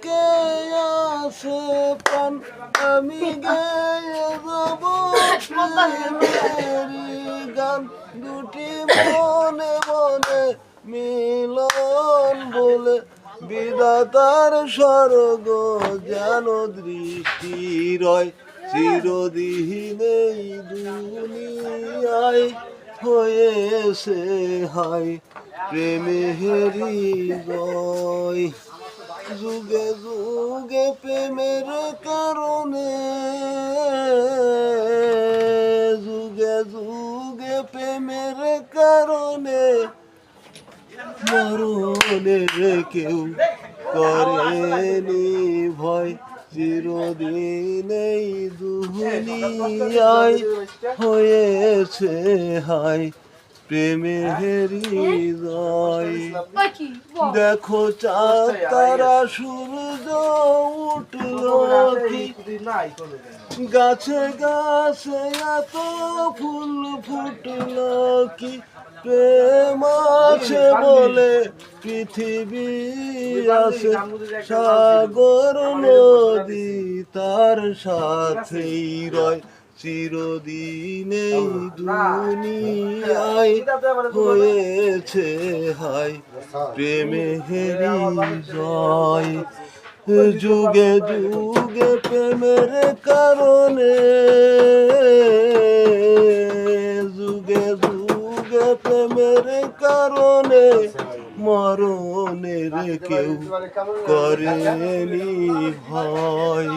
বুকে আছে প্রাণ আমি গেয়ে যাব প্রেমেরই গান দুটি মনে মনে মিলন বলে বিধাতার স্বর্গ যেন দৃষ্টি রয় চিরদিন এই দুনিয়ায় হয়েছে হায় প্রেমেরই জয় যুগে যুগে প্রেমের কারণে যুগে যুগে প্রেমের কারণে মরণের কেউ করেনি ভয় চিরদিন এই দুনিয়ায় হয়েছে হায় প্রেমেরই জয় দেখো চাঁদ তারা সূর্য উঠল কি গাছে গাছে এত ফুল ফুটল কি প্রেম আছে বলে পৃথিবী আছে সাগর নদী তার সাথেই রয় চিরদিন এই দুনিয়ায় হয়েছে হায় প্রেমেরই জয় যুগে যুগে প্রেমের কারণে যুগে যুগে প্রেমের কারণে মরণের কেউ করেনি ভয়